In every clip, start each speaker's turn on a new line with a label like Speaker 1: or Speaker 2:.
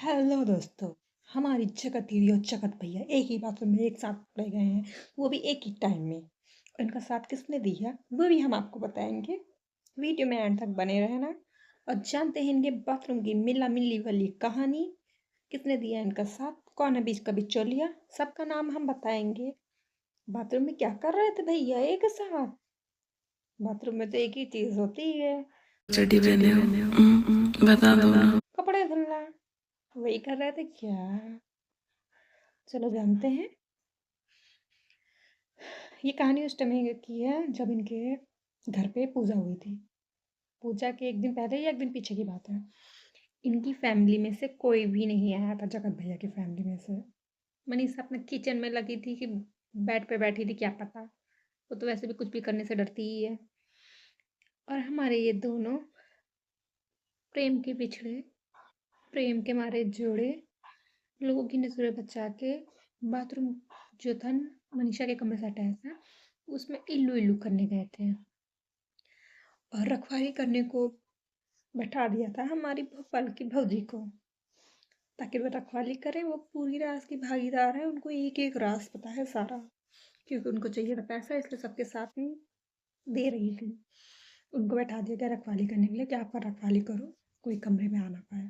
Speaker 1: Hello दोस्तों। हमारी जगत दीदी और जगत भैया एक ही बाथरूम में एक साथ पकड़े गए हैं, वो भी एक ही टाइम में। और इनका साथ किसने दिया वो भी हम आपको बताएंगे। वीडियो में एंड तक बने रहना और जानते हैं इनके बाथरूम की मिला मिली वाली कहानी। किसने दिया इनका साथ, कौन है बीच का बिचौलिया, सबका नाम हम बताएंगे। बाथरूम में क्या कर रहे थे भैया एक साथ? बाथरूम में तो एक ही चीज होती है,
Speaker 2: चड्डी पहने हो? बता दो ना।
Speaker 1: कपड़े धुलना। वही कर रहे थे क्या? चलो जानते हैं। ये कहानी उस टाइम की है जब इनके घर पे पूजा हुई थी। पूजा के एक दिन पहले या एक दिन पीछे की बात है। इनकी फैमिली में से कोई भी नहीं आया था, जगत भैया की फैमिली में से। मनीषा अपने किचन में लगी थी कि बेड पे बैठी थी, क्या पता, वो तो वैसे भी कुछ भी करने से डरती ही है। और हमारे ये दोनों प्रेम के पिछड़े, प्रेम के मारे जोड़े लोगों की नजरें बचा के बाथरूम जो था मनीषा के कमरे से अटैच है उसमें इल्लू इल्लू करने गए थे। और रखवाली करने को बैठा दिया था हमारी भोपाल की भौजी को, ताकि वो रखवाली करें। वो पूरी राज की भागीदार है, उनको एक एक राज पता है सारा, क्योंकि उनको चाहिए था पैसा, इसलिए सबके साथ में दे रही थी। उनको बैठा दिया गया रखवाली करने के लिए कि आपका रखवाली करो, कोई कमरे में आ ना पाए।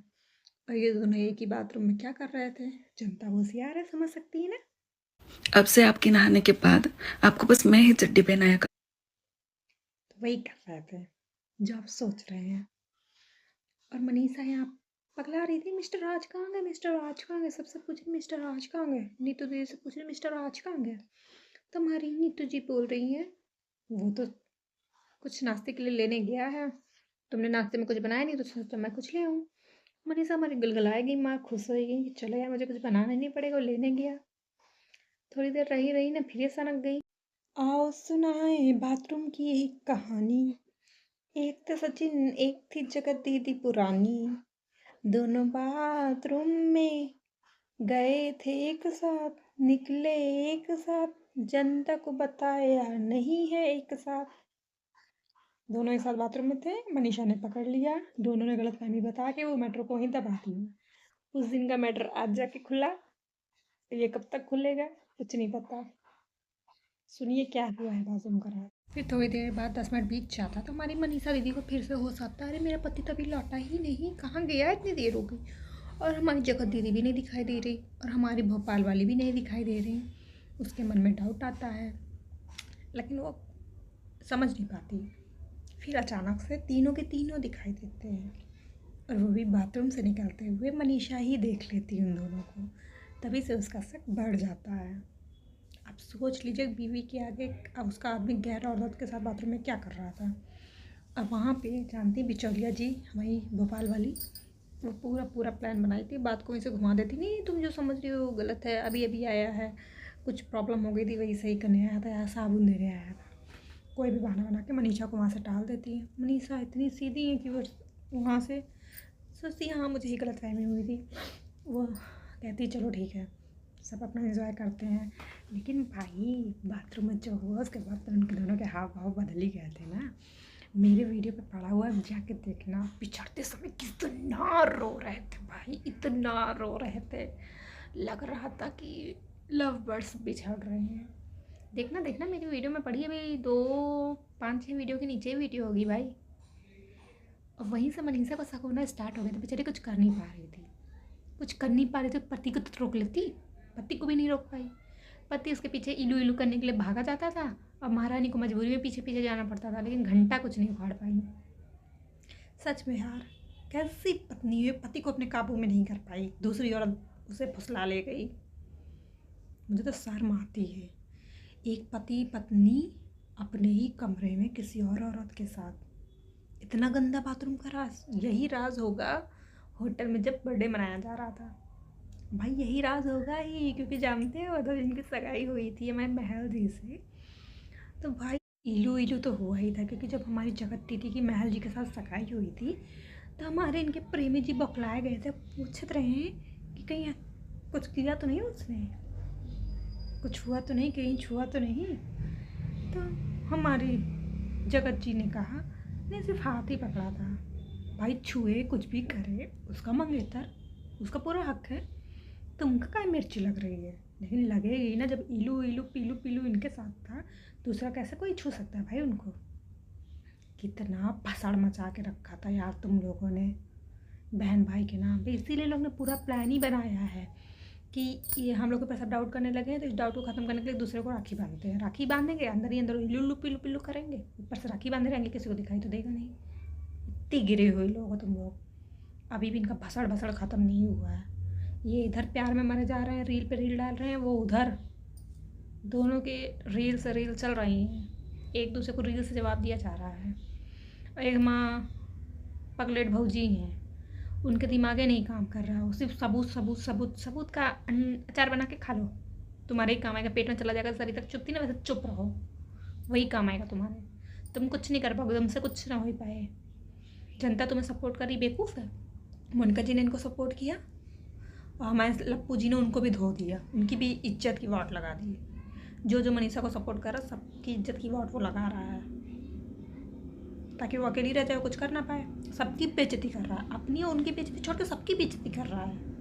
Speaker 1: और ये दोनों एक ही बाथरूम में क्या कर रहे थे? जनता होशियार है, समझ सकती है ना।
Speaker 2: अब से आपके नहाने के बाद आपको बस मैं ही चड्डी पहनाया कर।
Speaker 1: तो वही कर रहे थे जो आप सोच रहे हैं। और मनीषा यहाँ पगला रही थी, मिस्टर राज कहाँ गए, मिस्टर राज कहाँ गए, सबसे पूछ रही मिस्टर राज कहाँ गए, नीतू दीदी से पूछ रही मिस्टर राज कहाँ गए। तो हमारी नीतू जी बोल रही हैं वो तो कुछ नाश्ते के लिए लेने गया है, तुमने नाश्ते में कुछ बनाया नहीं तो सोचा मैं कुछ ले आऊँ। मनीषा हमारी गलगलाएगी, माँ खुश होएगी कि चलो यार मुझे कुछ बनाना ही नहीं पड़ेगा, वो लेने गया। थोड़ी देर रही रही ना फिर सनक गई। आओ सुनाए बाथरूम की एक कहानी। एक था सचिन, एक थी जगत दीदी पुरानी, दोनों बाथरूम में गए थे एक साथ, निकले एक साथ, जनता को बताया नहीं है एक साथ। दोनों एक साथ बाथरूम में थे, मनीषा ने पकड़ लिया, दोनों ने गलतफहमी बता के वो मैटर को वहीं दबा दिया। उस दिन का मैटर आज जाके खुला, ये कब तक खुलेगा कुछ नहीं पता। सुनिए क्या हुआ है बाथरूम का राज। फिर थोड़ी देर बाद 10 मिनट बीत जाता तो हमारी मनीषा दीदी को फिर से होश आता, अरे मेरा पति तभी लौटा ही नहीं, कहाँ गया, इतनी देर हो गई। और हमारी जगत दीदी भी नहीं दिखाई दे रही और हमारी भोपाल वाली भी नहीं दिखाई दे रही। उसके मन में डाउट आता है लेकिन वो समझ नहीं पाती। फिर अचानक से तीनों के तीनों दिखाई देते हैं और वो भी बाथरूम से निकलते हुए मनीषा ही देख लेती है उन दोनों को। तभी से उसका शक बढ़ जाता है। आप सोच लीजिए बीवी के आगे अब उसका आदमी गैर औरत के साथ बाथरूम में क्या कर रहा था। अब वहाँ पे जानती बिचौलिया जी हमारी भोपाल वाली, वो पूरा पूरा प्लान बनाई थी, बात को वहीं से घुमा देती, नहीं तुम जो समझ रही हो गलत है, अभी अभी आया है, कुछ प्रॉब्लम हो गई थी वही सही करने आया था या साबुन देने आया था। कोई भी बहाना बना के मनीषा को वहाँ से टाल देती है। मनीषा इतनी सीधी है कि वो वहाँ से सोचती है हाँ मुझे ही गलतफहमी हुई थी। वो कहती चलो ठीक है, सब अपना एंजॉय करते हैं। लेकिन भाई बाथरूम में जो हुआ उसके बाद तो उनके दोनों के हाव भाव बदल ही गए थे ना। मेरे वीडियो पे पड़ा हुआ है, जाके देखना, पिछड़ते समय कितना रो रहे थे भाई, इतना रो रहे थे, लग रहा था कि लव बर्ड्स बिछड़ रहे हैं। देखना देखना मेरी वीडियो में पड़ी है भाई, 2 5 6 वीडियो के नीचे वीडियो होगी भाई। और वहीं से मनीषा को शक होना स्टार्ट हो गया था, बेचारी कुछ कर नहीं पा रही थी, कुछ कर नहीं पा रही थी, पति को तो रोक लेती, पति को भी नहीं रोक पाई। पति उसके पीछे इलू इलू करने के लिए भागा जाता था और महारानी को मजबूरी में पीछे पीछे जाना पड़ता था, लेकिन घंटा कुछ नहीं उखाड़ पाई। सच में यार, कैसी पत्नी है, पति को अपने काबू में नहीं कर पाई, दूसरी औरत उसे फुसला ले गई। मुझे तो शर्म आती है, एक पति पत्नी अपने ही कमरे में किसी और औरत के साथ, इतना गंदा बाथरूम का राज। यही राज होगा होटल में जब बर्थडे मनाया जा रहा था, भाई यही राज होगा ही, क्योंकि जानते हो उधर जिनकी सगाई हुई थी हमारे महल जी से, तो भाई इलू इलू तो हुआ ही था। क्योंकि जब हमारी जगत दीदी की महल जी के साथ सगाई हुई थी तो हमारे इनके प्रेमी जी बौखलाए गए थे, पूछते रहे हैं कि कहीं कुछ किया तो नहीं उसने, कुछ हुआ तो नहीं, कहीं छुआ तो नहीं। तो हमारी जगत जी ने कहा नहीं सिर्फ हाथ ही पकड़ा था। भाई छुए कुछ भी करे उसका मंगेतर, उसका पूरा हक है। तुमका काय मिर्ची लग रही है, लेकिन लगेगी ना जब इलू इलू पीलू पीलू इनके साथ था। दूसरा कैसे कोई छू सकता है भाई उनको। कितना भसड़ मचा के रखा था यार तुम लोगों ने बहन भाई के नाम पे। इसीलिए लोग ने पूरा प्लान ही बनाया है कि ये हम लोग के पास अब डाउट करने लगे हैं, तो इस डाउट को ख़त्म करने के लिए दूसरे को राखी बांधते हैं। राखी बांधेंगे, अंदर ही अंदर लुल्लू पिल्लू पिल्लू करेंगे, ऊपर से राखी बांधे रहेंगे, किसी को दिखाई तो देगा नहीं। इतनी गिरे हुए लोग हो तुम लोग, अभी भी इनका भसड़ भसड़ ख़त्म नहीं हुआ है। ये इधर प्यार में मरे जा रहे हैं, रील पे रील डाल रहे हैं, वो उधर दोनों के रील से रील चल रही हैं, एक दूसरे को रील से जवाब दिया जा रहा है। और एक माँ पगलेट भौजी हैं, उनके दिमागे नहीं काम कर रहा, वो सिर्फ सबूत सबूत सबूत सबूत का अचार बना के खा लो, तुम्हारे ही काम आएगा। पेट में चला जाएगा, शरीर तक चुपती ना, वैसे चुप रहो, वही काम आएगा तुम्हारे। तुम कुछ नहीं कर पाओगे, तुमसे कुछ ना हो पाए। जनता तुम्हें सपोर्ट करी, बेवकूफ़ है। मोनिका जी ने इनको सपोर्ट किया और हमारे लप्पू जी ने उनको भी धो दिया, उनकी भी इज्जत की वाट लगा दी। जो मनीषा को सपोर्ट कर रहा, सबकी इज्जत की वाट वो लगा रहा है, ताकि वो अकेली रह जाए, कुछ कर ना पाए। सबकी बेइज्जती कर रहा है, अपनी और उनकी बेइज्जती छोड़ के सबकी बेइज्जती कर रहा है।